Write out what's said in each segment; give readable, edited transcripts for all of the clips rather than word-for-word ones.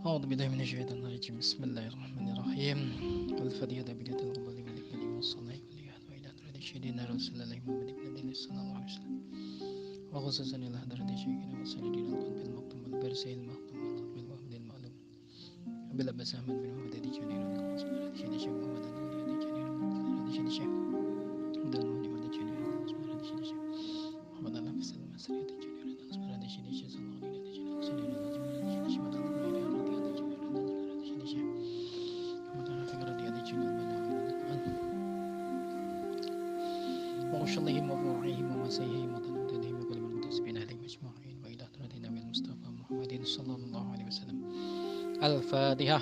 أعوذ بالله من الشيطان الرجيم بسم الله الرحمن الرحيم الفريضة بداية القبول والإكمال والصلاة والإيمان وإلى حضرة سيدنا رسول الله محمد بن عبد الله صلى الله عليه وسلم وخصوصا إلى حضرة شيخنا وسيدنا القلب المكتوم والبرسي المختوم والقلب المحمد المعلوم وبلا بس أحمد بن محمد هدي جنير سيدنا الشيخ محمد الأولي هدي جنير سيدنا الشيخ عبد المهدي هدي جنير سيدنا الشيخ محمد الله في السلام سيدنا هدي جنير سيدنا الشيخ صلى الله عليه وسلم سيدنا الشيخ محمد وشلهم وفرعهم ومسيهم وتنبتهم وكل من متسبين عليهم أجمعين وإلى حضرة النبي المصطفى محمد صلى الله عليه وسلم. الفاتحة.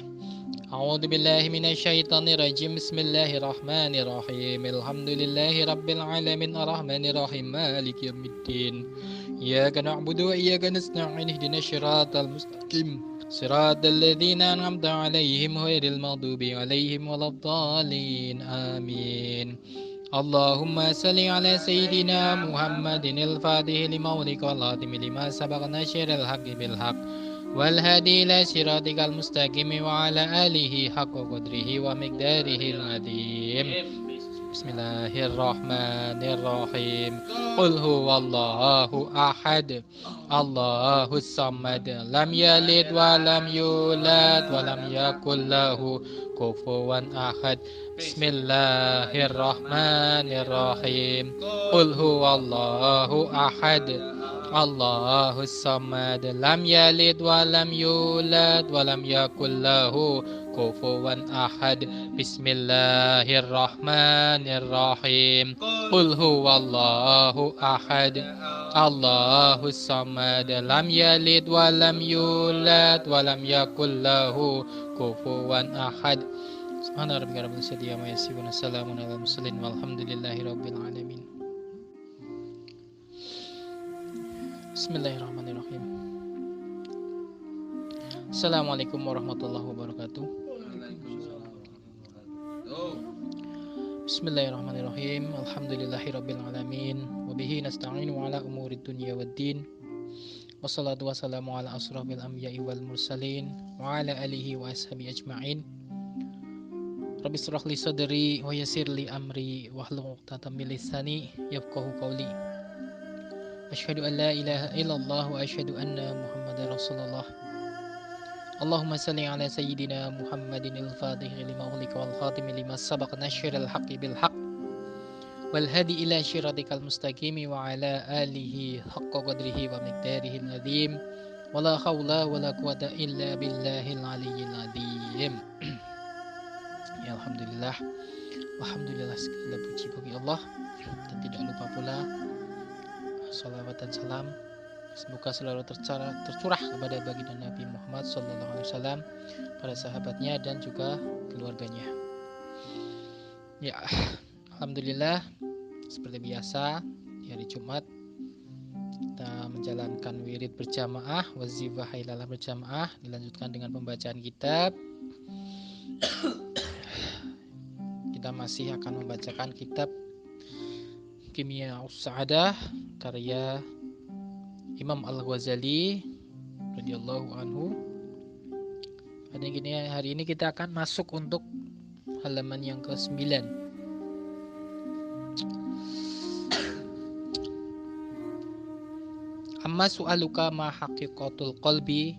أعوذ بالله من الشيطان الرجيم بسم الله الرحمن الرحيم الحمد لله رب العالمين الرحمن الرحيم مالك يوم الدين إياك نعبد وإياك نستعين اهدنا الصراط المستقيم صراط الذين أنعمت عليهم غير المغضوب عليهم ولا الضالين آمين. اللهم صل على سيدنا محمد الفاتح لما أغلق والخاتم لما سبق ناصر الحق بالحق والهادي إلى صراطك المستقيم وعلى آله حق قدره ومقداره العظيم. بسم الله الرحمن الرحيم قل هو الله أحد الله الصمد لم يلد ولم يولد ولم يكن له كفوا أحد. بسم الله الرحمن الرحيم قل هو الله أحد الله الصمد لم يلد ولم يولد ولم يكن له كفوا أحد. بسم الله الرحمن الرحيم قل هو الله أحد الله الصمد لم يلد ولم يولد ولم يكن له كفوا أحد. Subhana rabbika rabbil izzati amma yasifun salamun alal mursalin walhamdulillahi rabbil alamin. Bismillahirrahmanirrahim. Assalamualaikum warahmatullahi wabarakatuh. Bismillahirrahmanirrahim. Alhamdulillahi rabbil alamin. Wabihi nasta'inu ala umurid dunya waddin. Wassalatu wassalamu ala asrafil anbiya'i wal mursalin wa ala alihi wa ashabi ajma'in. Rabbi shrah li sadri wa yassir li amri wahlul 'uqdatam min lisani yafqahu qawli. Asyhadu an la ilaha illallah wa asyhadu anna Muhammadar Rasulullah. Allahumma shalli ala sayyidina Muhammadin al-Fatih lima ughliqa wal khatim lima sabaqa nasyiril haqqi bil haqq wal hadi ila syiratikal mustaqim wa ala alihi haqqa qadrihi wa miqdarihi al-azim. Wala haula wala quwata illa billahil aliyyil azim. Ya Alhamdulillah, Alhamdulillah segala puji bagi Allah, dan tidak lupa pula salawat dan salam semoga selalu tercurah kepada baginda Nabi Muhammad SAW, para sahabatnya dan juga keluarganya. Ya, Alhamdulillah seperti biasa di hari Jumat kita menjalankan wirid berjamaah, wazifah hailalah berjamaah, dilanjutkan dengan pembacaan kitab. Kita masih akan membacakan kitab Kimiya'us Sa'adah karya Imam Al-Ghazali radhiyallahu anhu. Hari ini kita akan masuk untuk halaman yang ke-9. Amma su'aluka ma haqiqatul qalbi.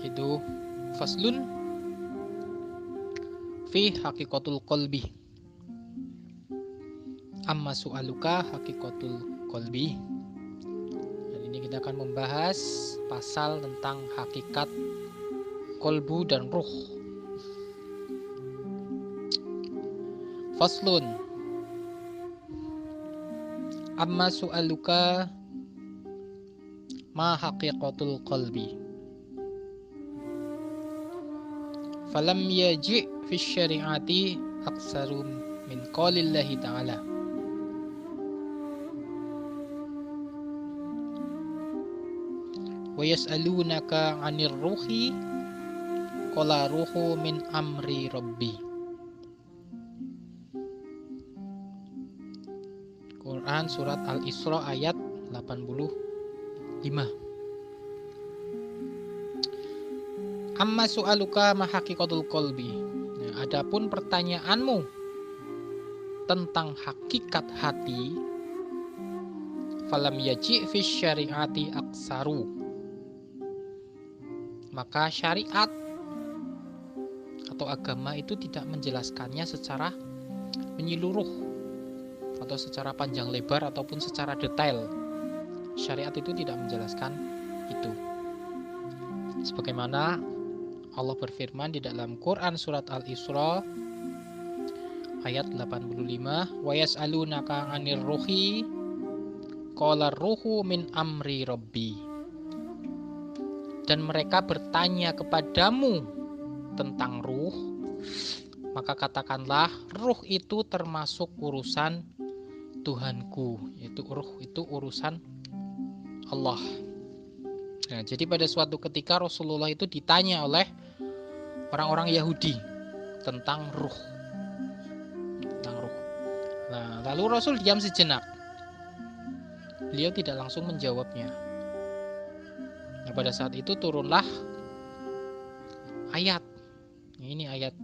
Itu faslun fi haqiqatul qalbi. Amma su'aluka haqiqatul qalbi. Dan ini kita akan membahas pasal tentang hakikat kolbu dan ruh. Faslun. Amma su'aluka ma haqiqatul qalbi. Falam yaji' fi syari'ati aksarum min qaulillahi ta'ala. Wa yas'alunaka 'anir ruhi qala ruhu min amri rabbi. Quran surat Al-Isra ayat 85. Amma su'aluka ma haqiqatul qalbi. Nah, adapun pertanyaanmu tentang hakikat hati, falam yaji fi syariati aksaru. Maka syariat atau agama itu tidak menjelaskannya secara menyeluruh atau secara panjang lebar ataupun secara detail. Syariat itu tidak menjelaskan itu. Sebagaimana Allah berfirman di dalam Quran surat Al-Isra ayat 85, wa yas'alunaka 'anir ruhi qala ruhu min amri rabbi. Dan mereka bertanya kepadamu tentang ruh, maka katakanlah ruh itu termasuk urusan Tuhanku, yaitu ruh itu urusan Allah. Nah, jadi pada suatu ketika Rasulullah itu ditanya oleh orang-orang Yahudi tentang ruh. Nah, lalu Rasul diam sejenak. Beliau tidak langsung menjawabnya. Nah, pada saat itu turunlah ayat. Ini ayat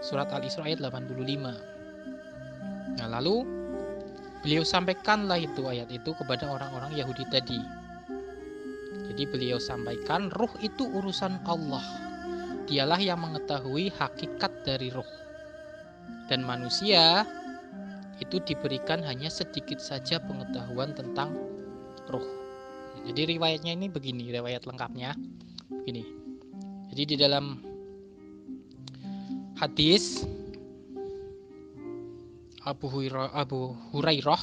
surat Al-Isra ayat 85. Nah, lalu beliau sampaikanlah itu ayat itu kepada orang-orang Yahudi tadi. Jadi beliau sampaikan ruh itu urusan Allah. Dialah yang mengetahui hakikat dari ruh. Dan manusia itu diberikan hanya sedikit saja pengetahuan tentang ruh. Jadi riwayatnya ini begini, riwayat lengkapnya begini. Jadi di dalam hadis Abu Hurairah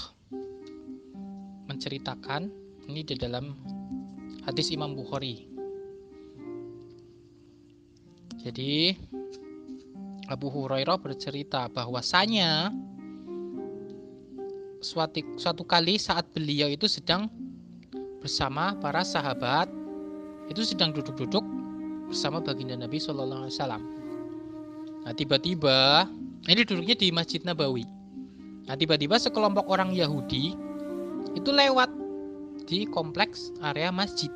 menceritakan, ini di dalam hadis Imam Bukhari. Jadi Abu Hurairah bercerita bahwasanya suatu kali saat beliau itu sedang bersama para sahabat, itu sedang duduk-duduk bersama baginda Nabi Shallallahu Alaihi Wasallam. Nah, tiba-tiba ini duduknya di Masjid Nabawi. Nah, tiba-tiba sekelompok orang Yahudi itu lewat di kompleks area masjid.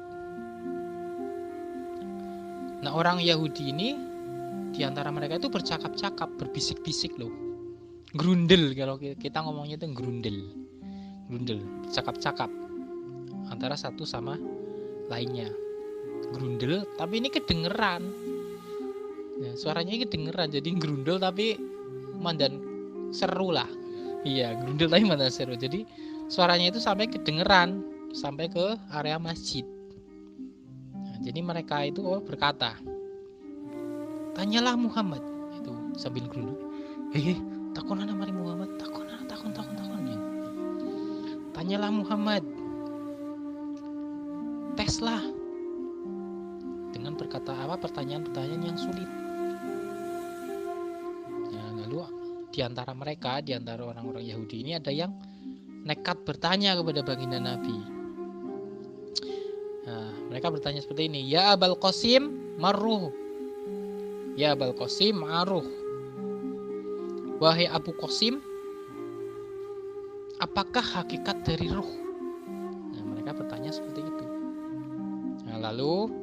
Nah, orang Yahudi ini di antara mereka itu bercakap-cakap, berbisik-bisik loh. Grundel, kalau kita ngomongnya itu grundel, cakap-cakap antara satu sama lainnya. Grundel, tapi ini kedengeran. Ya, suaranya kedengeran, jadi grundel tapi mandan seru lah. Iya, grundel tapi mandan seru. Jadi suaranya itu sampai kedengeran sampai ke area masjid. Nah, jadi mereka itu berkata, tanyalah Muhammad itu sambil grundel. Takonan mari Muhammad, takon ya. Tanyalah Muhammad, teslah dengan pertanyaan-pertanyaan yang sulit. Nah, lalu di antara mereka, di antara orang-orang Yahudi ini ada yang nekat bertanya kepada baginda Nabi. Nah, mereka bertanya seperti ini, ya Abul Qasim marruh, ya Abul Qasim ma'ruh. Wahai Abu Qasim, apakah hakikat dari ruh? Nah, mereka bertanya seperti itu. Nah, lalu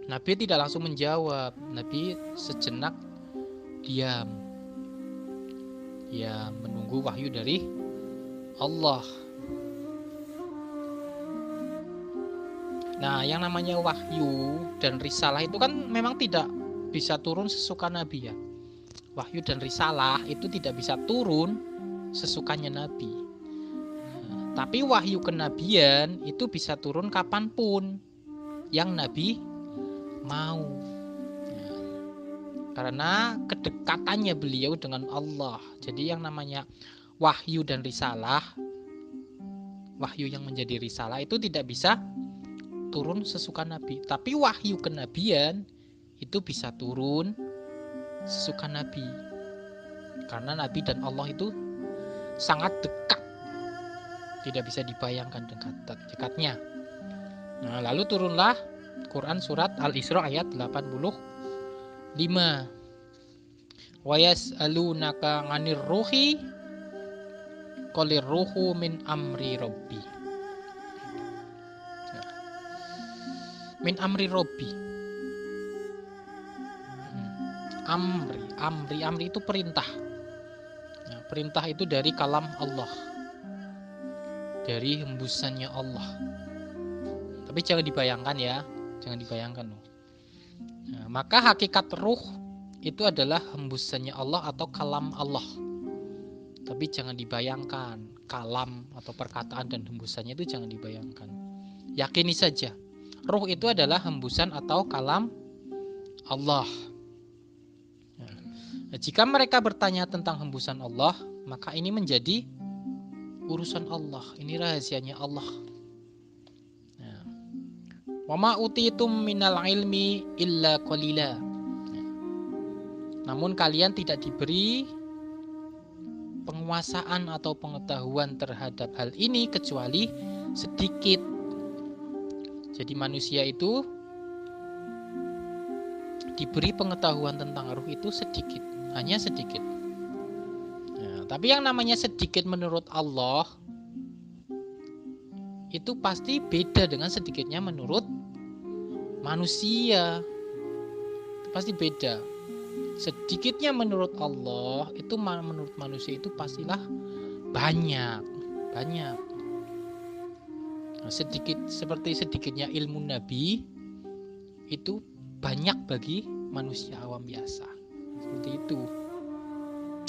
Nabi tidak langsung menjawab. Nabi sejenak diam. Dia menunggu wahyu dari Allah. Nah, yang namanya wahyu dan risalah itu kan memang tidak bisa turun sesuka Nabi ya. Wahyu dan risalah itu tidak bisa turun sesukanya Nabi. Tapi wahyu kenabian itu bisa turun kapanpun yang Nabi mau. Karena kedekatannya beliau dengan Allah. Jadi yang namanya wahyu dan risalah, wahyu yang menjadi risalah itu tidak bisa turun sesuka Nabi. Tapi wahyu kenabian itu bisa turun sesuka Nabi, karena Nabi dan Allah itu sangat dekat, tidak bisa dibayangkan dekatnya. Nah, lalu turunlah Quran surat Al-Isra ayat 85. Wa yas'alunaka 'anir ruhi Qolir ruhu min amri robbi. Min amri robbi. Amri itu perintah. Nah, perintah itu dari kalam Allah, dari hembusannya Allah. Tapi jangan dibayangkan ya, jangan dibayangkan loh. Nah, maka hakikat ruh itu adalah hembusannya Allah atau kalam Allah. Tapi jangan dibayangkan kalam atau perkataan dan hembusannya itu jangan dibayangkan. Yakini saja, ruh itu adalah hembusan atau kalam Allah. Nah, jika mereka bertanya tentang hembusan Allah, maka ini menjadi urusan Allah. Ini rahasianya Allah. Wa ma utitum minal ilmi illa qalila. Namun kalian tidak diberi penguasaan atau pengetahuan terhadap hal ini kecuali sedikit. Jadi manusia itu diberi pengetahuan tentang ruh itu sedikit, hanya sedikit. Nah, tapi yang namanya sedikit menurut Allah itu pasti beda dengan sedikitnya menurut manusia. Itu pasti beda. Sedikitnya menurut Allah itu menurut manusia itu pastilah banyak. Nah, sedikit seperti sedikitnya ilmu Nabi itu banyak bagi manusia awam biasa. Seperti itu.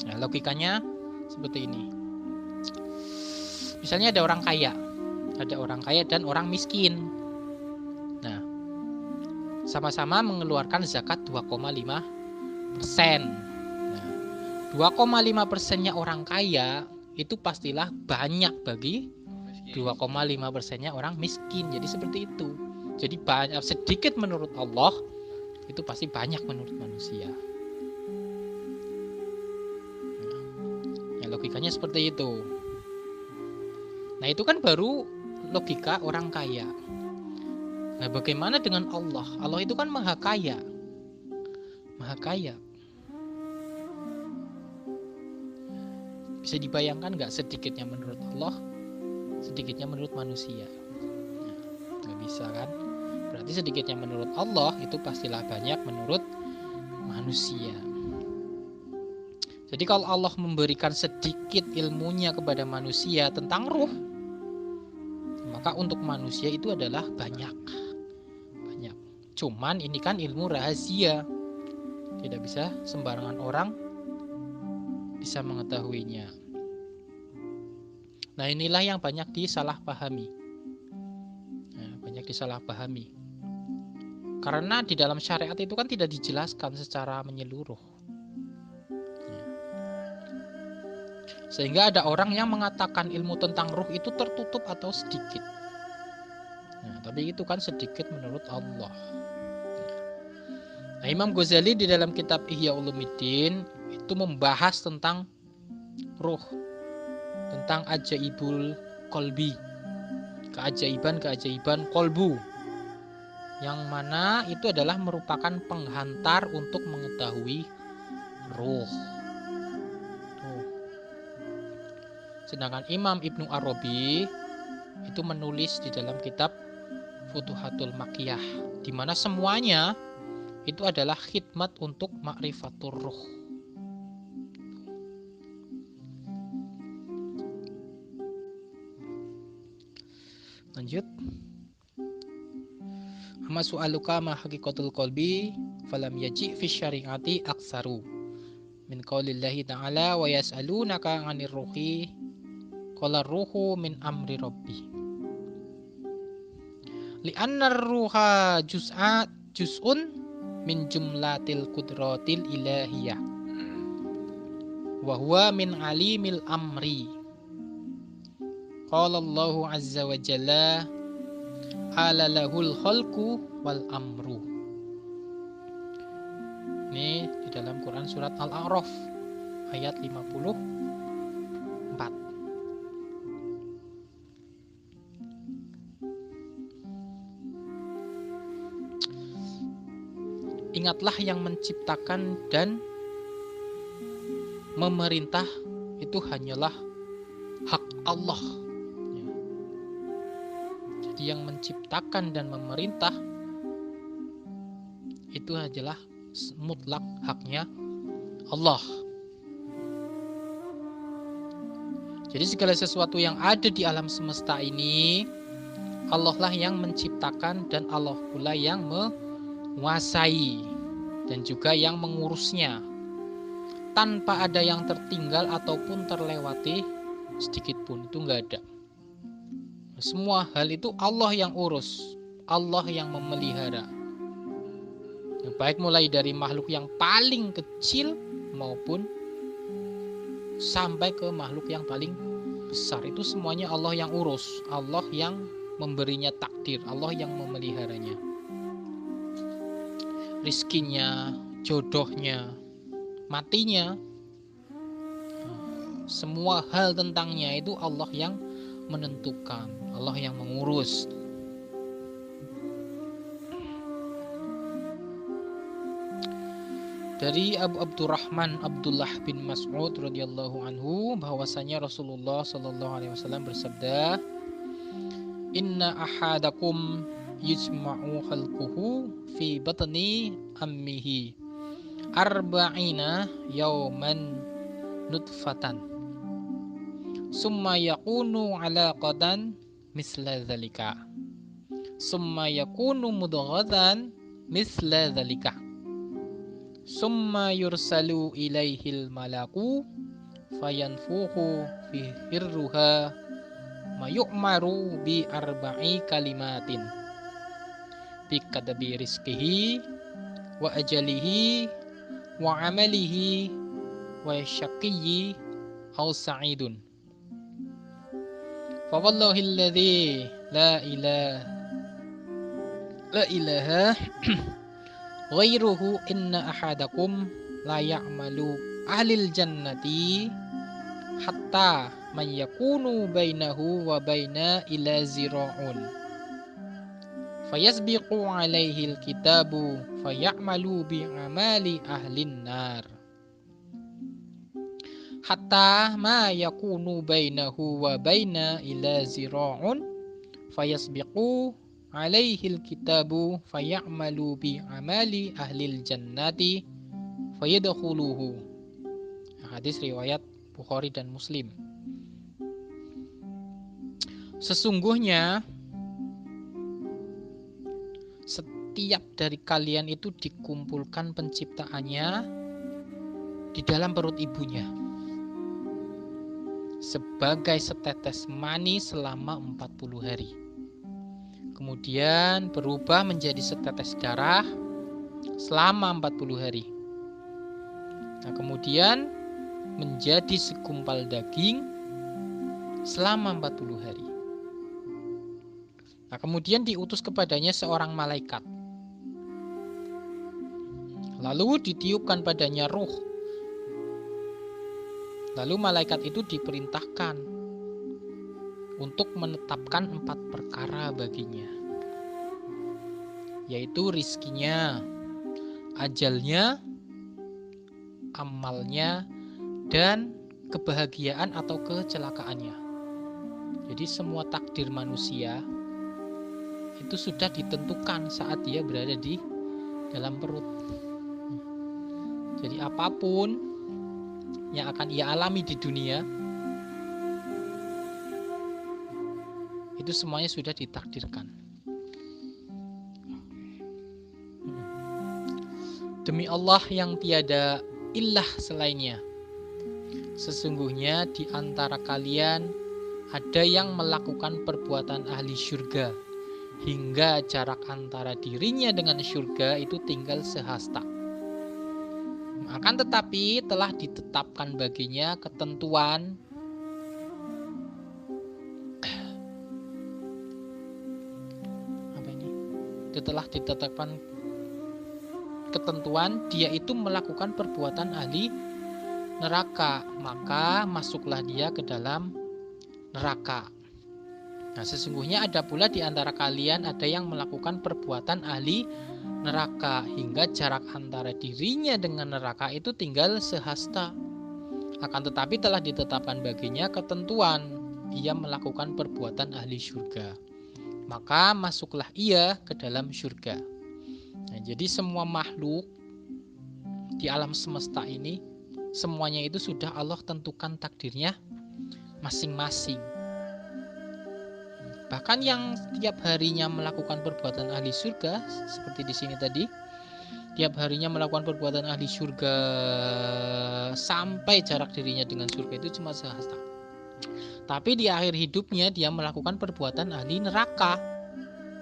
Nah, logikanya seperti ini. Misalnya ada orang kaya dan orang miskin. Nah, sama-sama mengeluarkan zakat 2,5%. Nah, 2,5%-nya orang kaya itu pastilah banyak bagi 2,5%-nya orang miskin. Jadi seperti itu. Jadi banyak sedikit menurut Allah itu pasti banyak menurut manusia. Nah, logikanya seperti itu. Nah, itu kan baru logika orang kaya. Nah, bagaimana dengan Allah? Allah itu kan maha kaya. Maha kaya. Bisa dibayangkan nggak sedikitnya menurut Allah, sedikitnya menurut manusia? Nah, nggak bisa kan? Berarti sedikitnya menurut Allah itu pastilah banyak menurut manusia. Jadi kalau Allah memberikan sedikit ilmunya kepada manusia tentang ruh, maka untuk manusia itu adalah banyak. Cuman ini kan ilmu rahasia. Tidak bisa sembarangan orang bisa mengetahuinya. Nah, inilah yang banyak disalahpahami. Karena di dalam syariat itu kan tidak dijelaskan secara menyeluruh. Sehingga ada orang yang mengatakan ilmu tentang ruh itu tertutup atau sedikit. Nah, tapi itu kan sedikit menurut Allah. Nah, Imam Ghazali di dalam kitab Ihya Ulumuddin itu membahas tentang ruh, tentang ajaibul qalbi, keajaiban kolbu, yang mana itu adalah merupakan penghantar untuk mengetahui ruh. Sedangkan Imam Ibnu Arabi itu menulis di dalam kitab Futuhatul Makkiyah, di mana semuanya itu adalah khidmat untuk ma'rifatur ruh. Lanjut. Amma su'aluka ma haqiqatul qalbi falam yaji fi syari'ati aksaru min qaulillahi ta'ala wa yas'alunaka 'anir ruhi qala ruhu min amri rabbi li'anna ruha juz'un min jumlatil qudratil ilahiyah wa huwa min alimil amri. Qala Allahu azza wa jalla ala lahul khalqu wal amru. Ini di dalam Quran surat Al-A'raf ayat 54. Ingatlah yang menciptakan dan memerintah itu hanyalah hak Allah. Ya. Jadi yang menciptakan dan memerintah itu adalah mutlak haknya Allah. Jadi segala sesuatu yang ada di alam semesta ini, Allah lah yang menciptakan dan Allah pula yang menguasai dan juga yang mengurusnya. Tanpa ada yang tertinggal ataupun terlewati sedikit pun, itu enggak ada. Semua hal itu Allah yang urus, Allah yang memelihara. Baik mulai dari makhluk yang paling kecil maupun sampai ke makhluk yang paling besar, itu semuanya Allah yang urus, Allah yang memberinya takdir, Allah yang memeliharanya. Rizkinya, jodohnya, matinya, semua hal tentangnya itu Allah yang menentukan, Allah yang mengurus. Dari Abu Abdurrahman Abdullah bin Mas'ud radhiyallahu anhu bahwasanya Rasulullah sallallahu alaihi wasallam bersabda, "Inna ahadakum yujma'u khalquhu fi batni ammihi arba'ina yawman nutfatan summa yakunu alaqatan misla dzalika summa yakunu mudghatan misla dzalika summa yursalu ilaihil malaku fayanfuhu fi hirruha ma yu'maru bi arba'i kalimatin bi kadabi rizqihi wa ajalihi wa amalihi wa syaqiyyi aw sa'idun fa wallahi alladhi la ilaha ghairuhu inna ahadakum la ya'malu ahlil jannati hatta man yakunu bainahu wa baina ila zira'un fayasbiqu alaihi alkitabu fayamalu bi'amali ahlin nar hatta ma yakunu bainahu wa baina ila zira'un fayasbiqu alaihi alkitabu fayamalu bi'amali ahlil jannati fayadkhuluhu. Hadis riwayat Bukhari dan Muslim. Sesungguhnya setiap dari kalian itu dikumpulkan penciptaannya di dalam perut ibunya sebagai setetes mani selama 40 hari. Kemudian berubah menjadi setetes darah selama 40 hari. Nah, kemudian menjadi segumpal daging selama 40 hari. Nah, kemudian diutus kepadanya seorang malaikat. Lalu ditiupkan padanya ruh. Lalu malaikat itu diperintahkan untuk menetapkan 4 perkara baginya, yaitu rizkinya, ajalnya, amalnya, dan kebahagiaan atau kecelakaannya. Jadi semua takdir manusia itu sudah ditentukan saat dia berada di dalam perut. Jadi apapun yang akan ia alami di dunia itu semuanya sudah ditakdirkan. Demi Allah yang tiada ilah selainnya, sesungguhnya di antara kalian ada yang melakukan perbuatan ahli syurga hingga jarak antara dirinya dengan syurga itu tinggal sehasta. Akan tetapi telah ditetapkan baginya ketentuan telah ditetapkan ketentuan dia itu melakukan perbuatan ahli neraka, maka masuklah dia ke dalam neraka. Nah, sesungguhnya ada pula di antara kalian ada yang melakukan perbuatan ahli neraka hingga jarak antara dirinya dengan neraka itu tinggal sehasta. Akan tetapi telah ditetapkan baginya ketentuan, ia melakukan perbuatan ahli surga, maka masuklah ia ke dalam surga. Nah, jadi semua makhluk di alam semesta ini, semuanya itu sudah Allah tentukan takdirnya masing-masing. Bahkan yang tiap harinya melakukan perbuatan ahli surga, seperti di sini tadi, tiap harinya melakukan perbuatan ahli surga sampai jarak dirinya dengan surga itu cuma sehasta. Tapi di akhir hidupnya dia melakukan perbuatan ahli neraka,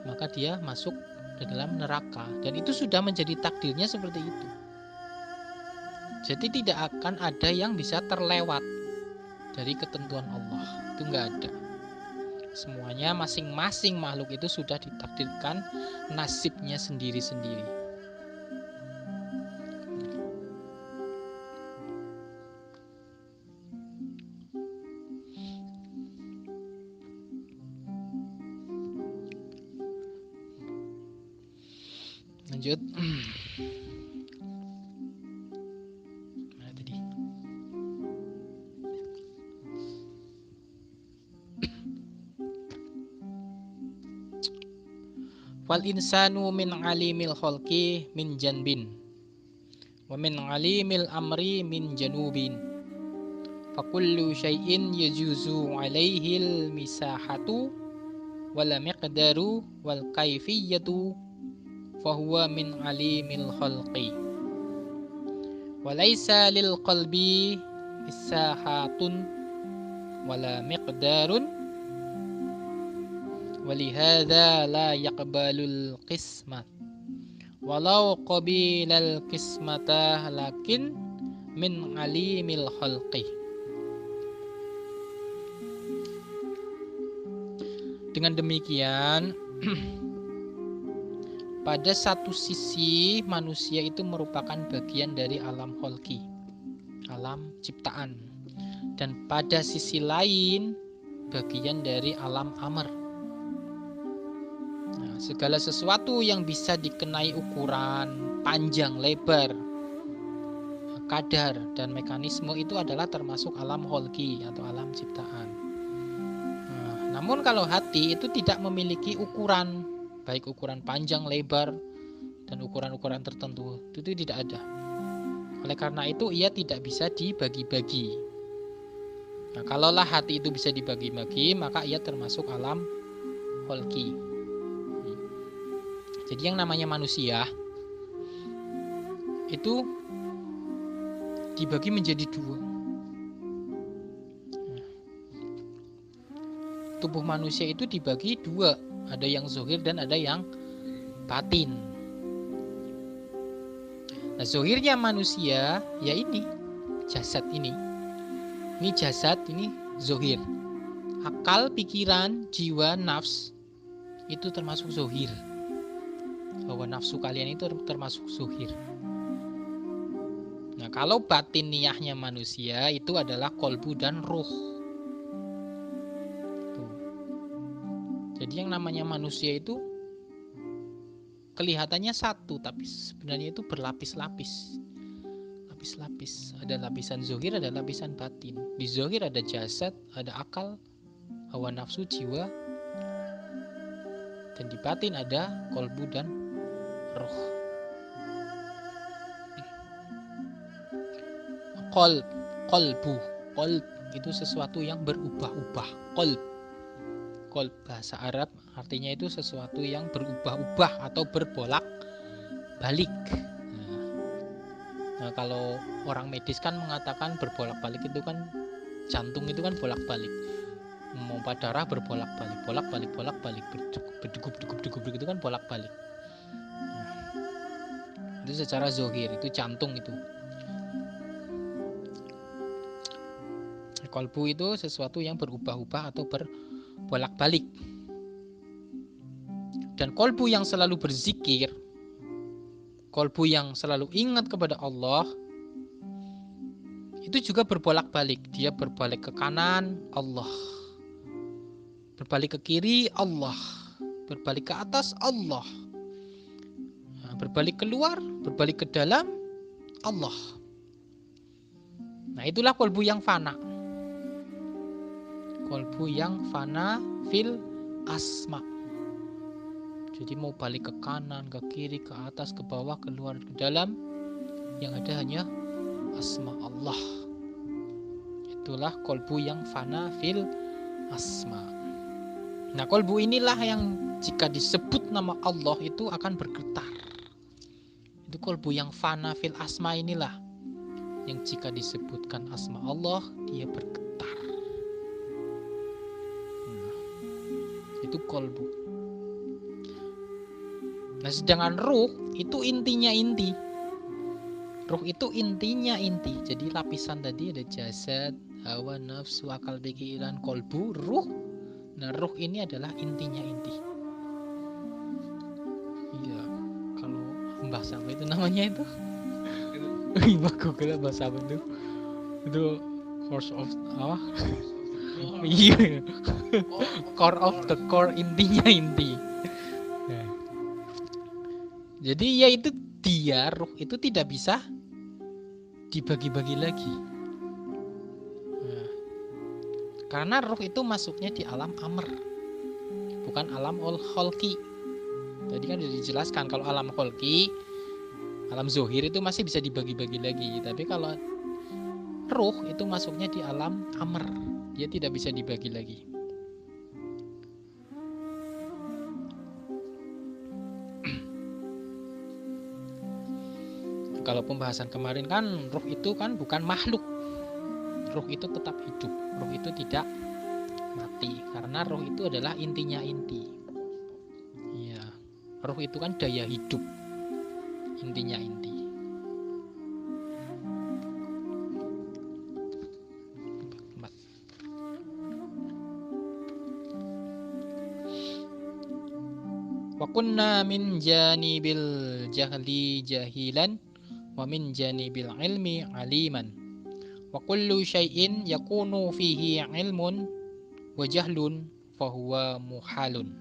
maka dia masuk ke dalam neraka. Dan itu sudah menjadi takdirnya seperti itu. Jadi tidak akan ada yang bisa terlewat dari ketentuan Allah. Itu enggak ada. Semuanya masing-masing makhluk itu sudah ditakdirkan nasibnya sendiri-sendiri. Lanjut. Mana tadi? Wal insanu min alimil khalqi min janbin wa min alimil amri min janubin. Fakullu syai'in yajuzu alaihil misahatu wal miqdaru wal kaifiyatu fahuwa min alimil khalqi. Walaysa lil qalbi misahatun wala miqdarun walihada la yaqbalul qismat walau qabilal qismata lakin min alimil khalqi. Dengan demikian pada satu sisi manusia itu merupakan bagian dari alam khalqi, alam ciptaan, dan pada sisi lain bagian dari alam amr. Nah, segala sesuatu yang bisa dikenai ukuran, panjang, lebar, kadar, dan mekanisme itu adalah termasuk alam khalqi atau alam ciptaan. Nah, namun kalau hati itu tidak memiliki ukuran, baik ukuran panjang, lebar, dan ukuran-ukuran tertentu, itu tidak ada. Oleh karena itu ia tidak bisa dibagi-bagi. Nah, kalaulah hati itu bisa dibagi-bagi, maka ia termasuk alam khalqi. Jadi yang namanya manusia itu dibagi menjadi dua. Tubuh manusia itu dibagi dua, ada yang zahir dan ada yang batin. Nah, zahirnya manusia ya ini jasad ini. Ini jasad, ini zahir. Akal, pikiran, jiwa, nafs itu termasuk zahir. Bahwa nafsu kalian itu termasuk zahir. Nah, kalau batin niyahnya manusia itu adalah kolbu dan ruh. Tuh. Jadi yang namanya manusia itu kelihatannya satu, tapi sebenarnya itu berlapis-lapis. Lapis-lapis. Ada lapisan zahir, ada lapisan batin. Di zahir ada jasad, ada akal, hawa nafsu, jiwa. Dan di batin ada kolbu dan roh. Kolbu itu sesuatu yang berubah-ubah. Kolb bahasa Arab artinya itu sesuatu yang berubah-ubah atau berbolak-balik. Nah, kalau orang medis kan mengatakan berbolak-balik itu kan jantung itu kan bolak-balik. Memompa darah berbolak-balik, bolak-balik, berdegup itu kan bolak-balik. Itu secara zahir, itu jantung itu. Kolbu itu sesuatu yang berubah-ubah atau berbolak-balik. Dan kolbu yang selalu berzikir, kolbu yang selalu ingat kepada Allah, itu juga berbolak-balik. Dia berbalik ke kanan, Allah. Berbalik ke kiri, Allah. Berbalik ke atas, Allah. Berbalik keluar, berbalik ke dalam, Allah. Nah, itulah kolbu yang fana. Kolbu yang fana fil asma. Jadi mau balik ke kanan, ke kiri, ke atas, ke bawah, keluar, ke dalam, yang ada hanya asma Allah. Itulah kolbu yang fana fil asma. Nah, kolbu inilah yang jika disebut nama Allah itu akan bergetar. Itu kolbu yang fana fil asma inilah yang jika disebutkan asma Allah dia bergetar. Itu kolbu. Nah, sedangkan ruh itu intinya inti. Ruh itu intinya inti. Jadi lapisan tadi ada jasad, hawa, nafsu, akal, pikiran, kolbu, ruh. Nah, ruh ini adalah intinya inti. Iya, kalau bahasa apa itu namanya itu? Google bahasa apa itu? Itu course of apa? Iya, core of the core, intinya inti. Nah, jadi ya itu dia, ruh itu tidak bisa dibagi-bagi lagi. Nah, karena ruh itu masuknya di alam amr, bukan alam kholqi. Tadi kan sudah dijelaskan kalau alam kholqi, alam zohir itu masih bisa dibagi-bagi lagi. Tapi kalau ruh itu masuknya di alam amr, dia tidak bisa dibagi lagi. Kalau pembahasan kemarin kan ruh itu kan bukan makhluk. Ruh itu tetap hidup. Ruh itu tidak mati karena ruh itu adalah intinya inti. Iya. Ruh itu kan daya hidup. Intinya inti. Wa kunna min janibil jahli jahilan wa min janibil ilmi aliman. Wa kullu syai'in yakunu fihi ilmun wa jahlun fahuwa muhalun.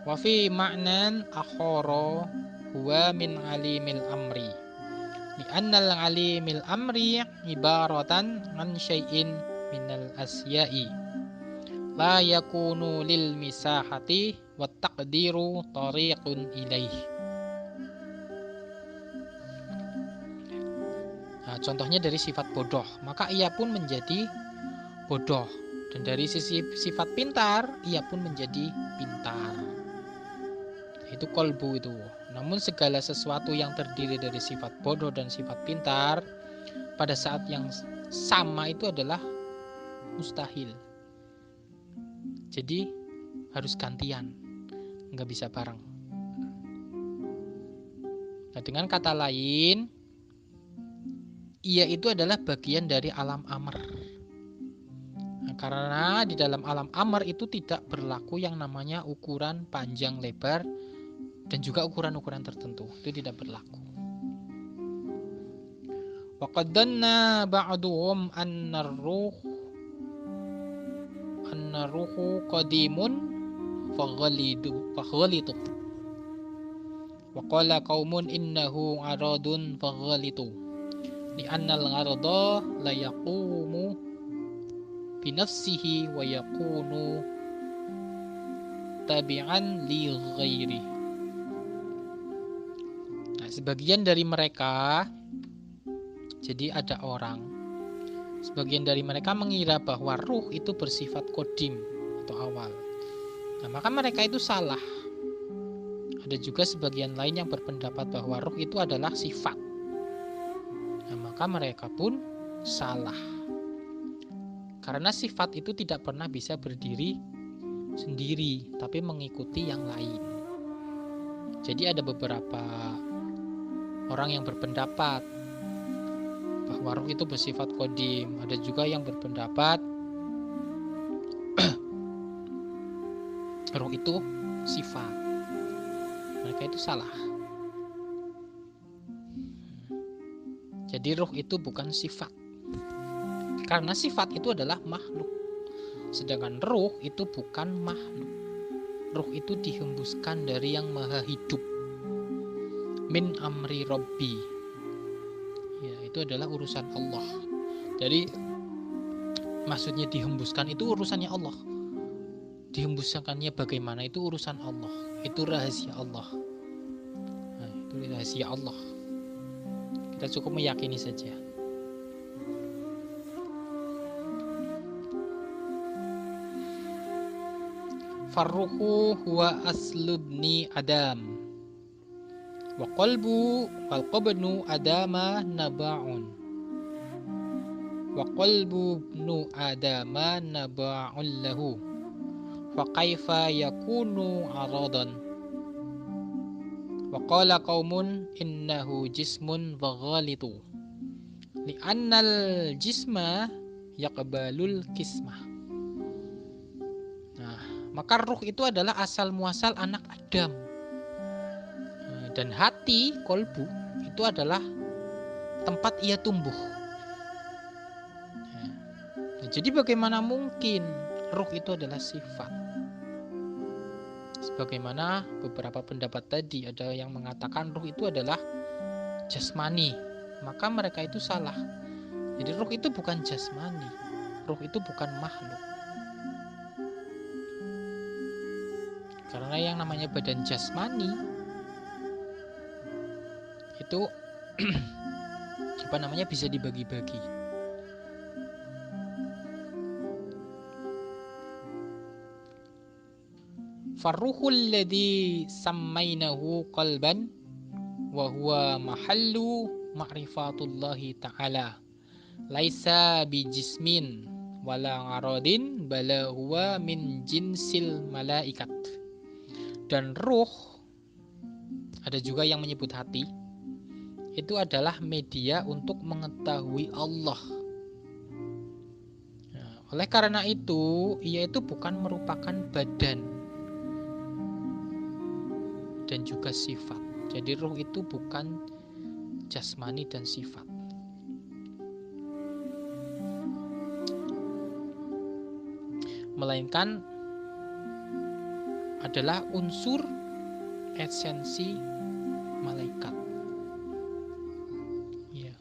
Wa fi ma'nan akhara huwa min alimil amri. Li'annal alimil amri ibaratan an syai'in minal asya'i la yakunu lil misahati wa taqdiru tariqun ilaih. Nah, contohnya dari sifat bodoh, maka ia pun menjadi bodoh. Dan dari sisi sifat pintar, ia pun menjadi pintar. Itu kolbu itu. Namun segala sesuatu yang terdiri dari sifat bodoh dan sifat pintar, pada saat yang sama itu adalah mustahil. Jadi harus gantian, nggak bisa bareng. Nah, dengan kata lain, ia itu adalah bagian dari alam amr. Nah, karena di dalam alam amr itu tidak berlaku yang namanya ukuran panjang lebar dan juga ukuran-ukuran tertentu. Itu tidak berlaku. Wa qaddanna ba'duhum annar-ruhu qadimun faghalitu. Wa qala qaumun innahu aradun faghalitu. Li'annal gharda la yaqumu binafsihi wa yakunu tabi'an li ghairi. Nah, sebagian dari mereka, jadi ada orang, sebagian dari mereka mengira bahwa ruh itu bersifat kodim atau awal. Nah, maka mereka itu salah. Ada juga sebagian lain yang berpendapat bahwa ruh itu adalah sifat. Nah, maka mereka pun salah. Karena sifat itu tidak pernah bisa berdiri sendiri, tapi mengikuti yang lain. Jadi ada beberapa orang yang berpendapat bahwa ruh itu bersifat kodim. Ada juga yang berpendapat ruh itu sifat. Mereka itu salah. Jadi ruh itu bukan sifat. Karena sifat itu adalah makhluk. Sedangkan ruh itu bukan makhluk. Ruh itu dihembuskan dari yang maha hidup. Min amri Rabbi. Ya, itu adalah urusan Allah. Jadi maksudnya dihembuskan itu urusannya Allah. Dihembuskannya bagaimana itu urusan Allah. Itu rahasia Allah. Nah, itu rahasia Allah. Kita cukup meyakini saja. Farruhu huwa aslubni Adam wa qalbu wal qabnu adama naba'un wa qalbu ibnu adama naba'un lahu fa kaifa yakunu aradan wa qala qaumun innahu jismun wa ghalitu li'annal jisma yaqbalul kismah. Maka ruh itu adalah asal muasal anak Adam. Dan hati, kolbu, itu adalah tempat ia tumbuh. Nah, jadi bagaimana mungkin ruh itu adalah sifat? Sebagaimana beberapa pendapat tadi, ada yang mengatakan ruh itu adalah jasmani. Maka mereka itu salah. Jadi ruh itu bukan jasmani. Ruh itu bukan makhluk. Karena yang namanya badan jasmani itu bisa dibagi-bagi. Farruhul ladzi sammainahu qalban wa huwa mahallu ma'rifatullahi ta'ala laisa bijismin wala aradin bala huwa min jinsil malaikat. Dan ruh, ada juga yang menyebut hati, itu adalah media untuk mengetahui Allah. Nah, oleh karena itu, ia itu bukan merupakan badan dan juga sifat. Jadi ruh itu bukan jasmani dan sifat. Melainkan adalah unsur esensi malaikat. Ya,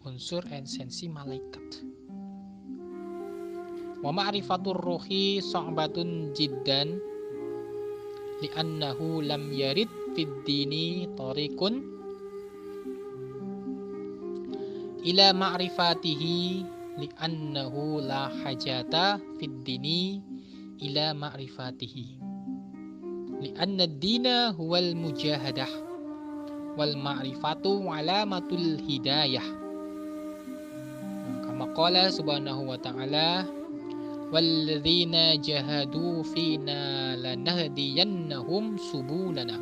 unsur esensi malaikat. Wa ma'rifatur ruhi sa'batun jiddan li'annahu lam yarid fid dini tariqun ila ma'rifatihi li'annahu la hajata fid dini ila ma'rifatihi. Lianna ad-dina huwal mujahadah wal ma'rifatu alamatul hidayah. Kama qala subhanahu wa ta'ala walladzina jahadu fina lanahdiyannahum subulana.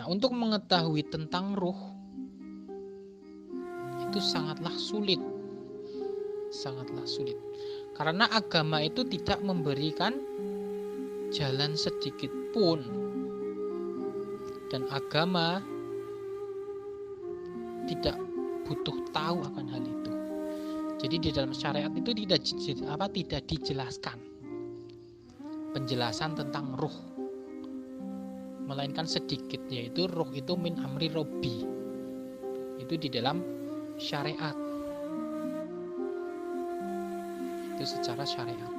Nah, untuk mengetahui tentang ruh itu sangatlah sulit. Sangatlah sulit. Karena agama itu tidak memberikan jalan sedikit pun. Dan agama tidak butuh tahu akan hal itu. Jadi di dalam syariat itu tidak dijelaskan penjelasan tentang ruh. Melainkan sedikit, yaitu ruh itu min amri robbi. Itu di dalam syariat. Itu secara syariat.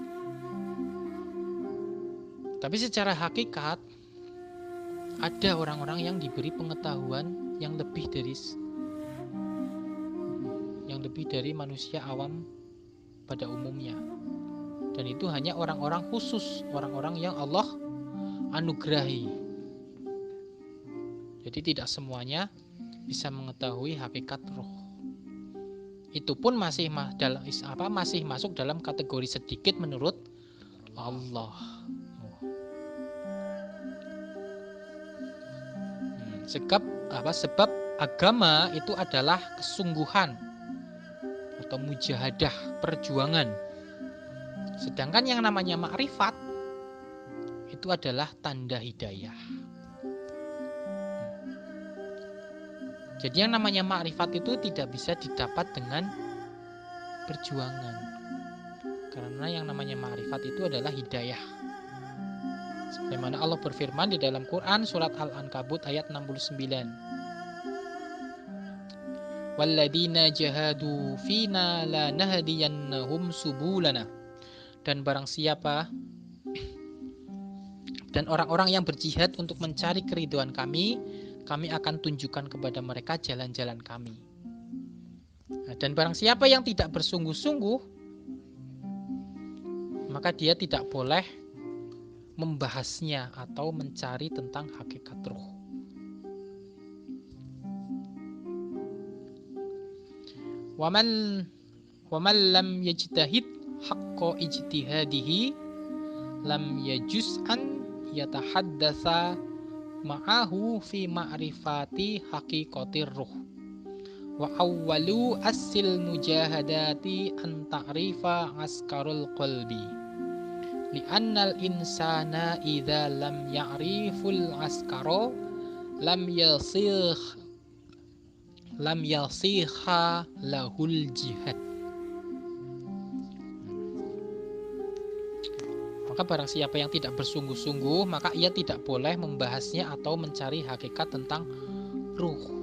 Tapi secara hakikat ada orang-orang yang diberi pengetahuan yang lebih dari manusia awam pada umumnya. Dan itu hanya orang-orang khusus, orang-orang yang Allah anugerahi. Jadi tidak semuanya bisa mengetahui hakikat roh. Itu pun masih masuk dalam kategori sedikit menurut Allah. Sebab agama itu adalah kesungguhan atau mujahadah, perjuangan. Sedangkan yang namanya makrifat itu adalah tanda hidayah. Jadi yang namanya makrifat itu tidak bisa didapat dengan perjuangan. Karena yang namanya makrifat itu adalah hidayah. Sebagaimana Allah berfirman di dalam Quran surat Al-Ankabut ayat 69. Walladzina jahadu fina lanahdiyannahum subulana. Dan barang siapa dan orang-orang yang berjihad untuk mencari keridhaan kami akan tunjukkan kepada mereka jalan-jalan kami. Dan barang siapa yang tidak bersungguh-sungguh, maka dia tidak boleh membahasnya atau mencari tentang hakikat ruh. Waman lam yajtahid haqqa ijtihadihi lam yajuz an yatahaddatsa ma'ahu fi ma'rifati haqiqatir ruh. Wa awwalu asil mujahadati an ta'rifa askarul qalbi. Li'annal insana idza lam ya'riful askara lam yasihha lahul jihad. Maka barang siapa yang tidak bersungguh-sungguh, maka ia tidak boleh membahasnya atau mencari hakikat tentang ruh.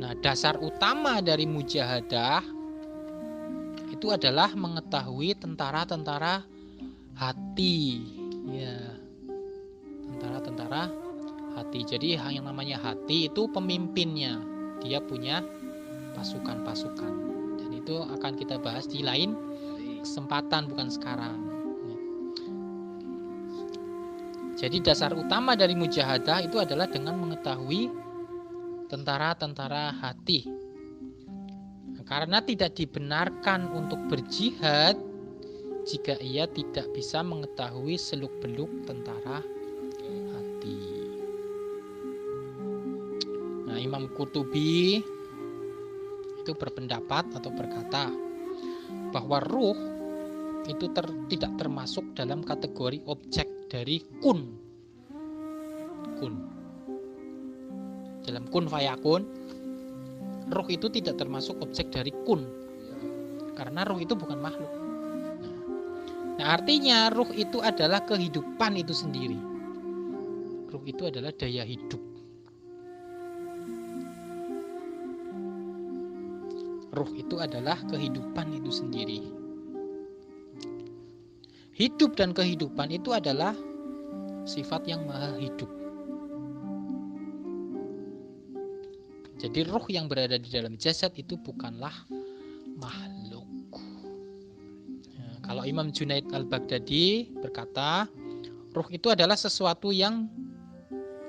Nah, dasar utama dari mujahadah itu adalah mengetahui tentara-tentara hati. Ya, tentara-tentara hati. Jadi yang namanya hati itu pemimpinnya. Dia punya pasukan-pasukan. Dan itu akan kita bahas di lain kesempatan, bukan sekarang. Jadi dasar utama dari mujahadah itu adalah dengan mengetahui tentara-tentara hati. Karena tidak dibenarkan untuk berjihad jika ia tidak bisa mengetahui seluk-beluk tentara hati. Nah, Imam Qurtubi itu berpendapat atau berkata bahwa ruh itu tidak termasuk dalam kategori objek dari kun. Dalam kun fayakun, ruh itu tidak termasuk objek dari kun, karena ruh itu bukan makhluk. Nah, artinya ruh itu adalah kehidupan itu sendiri. Ruh itu adalah daya hidup. Ruh itu adalah kehidupan itu sendiri. Hidup dan kehidupan itu adalah sifat yang maha hidup. Jadi ruh yang berada di dalam jasad itu bukanlah makhluk. Kalau Imam Junaid al-Baghdadi berkata, ruh itu adalah sesuatu yang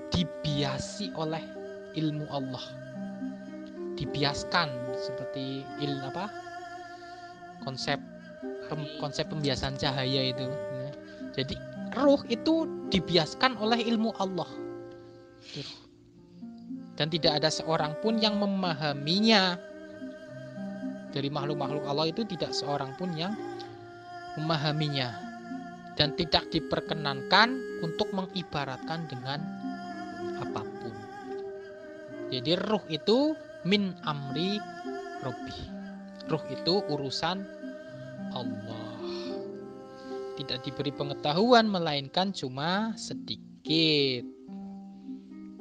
dibiasi oleh ilmu Allah. Dibiaskan seperti konsep pembiasan cahaya itu. Jadi ruh itu dibiaskan oleh ilmu Allah. Dan tidak ada seorang pun yang memahaminya. Dari makhluk-makhluk Allah itu tidak seorang pun yang memahaminya. Dan tidak diperkenankan untuk mengibaratkan dengan apapun. Jadi ruh itu min amri Rabbi. Ruh itu urusan Allah. Tidak diberi pengetahuan melainkan cuma sedikit.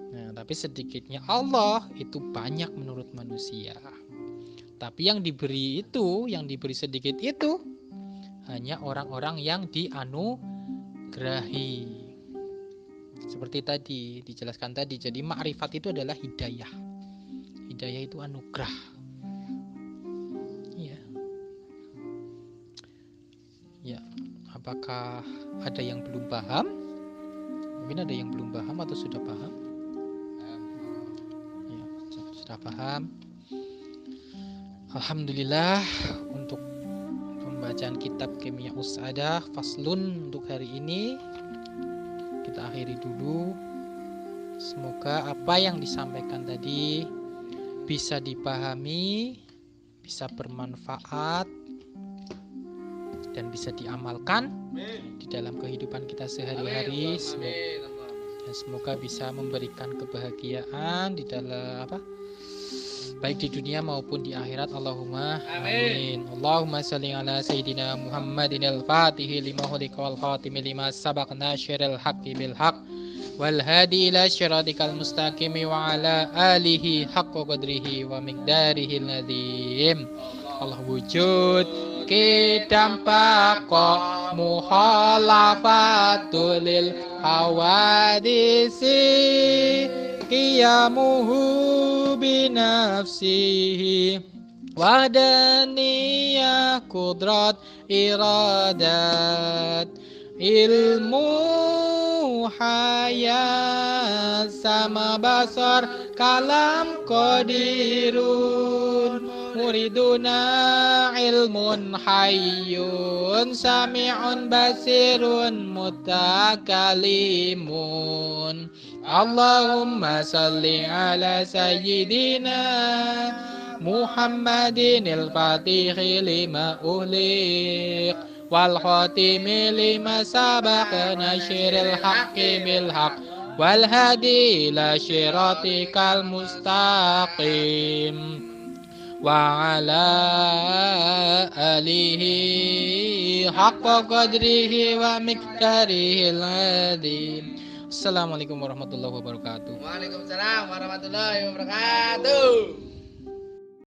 Nah, tapi sedikitnya Allah itu banyak menurut manusia. Tapi yang diberi sedikit itu hanya orang-orang yang dianugerahi. Seperti tadi dijelaskan tadi. Jadi ma'rifat itu adalah hidayah. Hidayah itu anugerah. Ya. Apakah ada yang belum paham? Mungkin ada yang belum paham atau sudah paham? Ya, sudah paham. Alhamdulillah untuk pembacaan kitab Kimya'us Sa'adah faslun untuk hari ini kita akhiri dulu. Semoga apa yang disampaikan tadi bisa dipahami, bisa bermanfaat dan bisa diamalkan di dalam kehidupan kita sehari-hari. Dan semoga bisa memberikan kebahagiaan di dalam baik di dunia maupun di akhirat. Allahumma amin. Allahumma salli ala sayyidina Muhammadin al-Fatihi lima hulika wal khatimi lima sabaq nasyiril haqqi bil haqq wal hadi ila syiratikal mustaqimi wa ala alihi haqqa qadrihi wa miqdarihi al-azim. Allah wujud dampak mukhalafatul lil hawadisi qiyamuhu binafsihi wadaniyah kudrat iradat ilmu hayat sama basar kalam qadirun muriduna ilmun hayyun sami'un basirun mutakalimun. Allahumma salli ala sayyidina Muhammadin al-Fatihi lima uliq wal khatimi lima sabaq nasyiril haqqi bil haqq wal hadi ila syiratikal mustaqim wa ala alihi haqqa qadrihi wa miqdarihi al-azim. Assalamualaikum warahmatullahi wabarakatuh. Waalaikumsalam warahmatullahi wabarakatuh.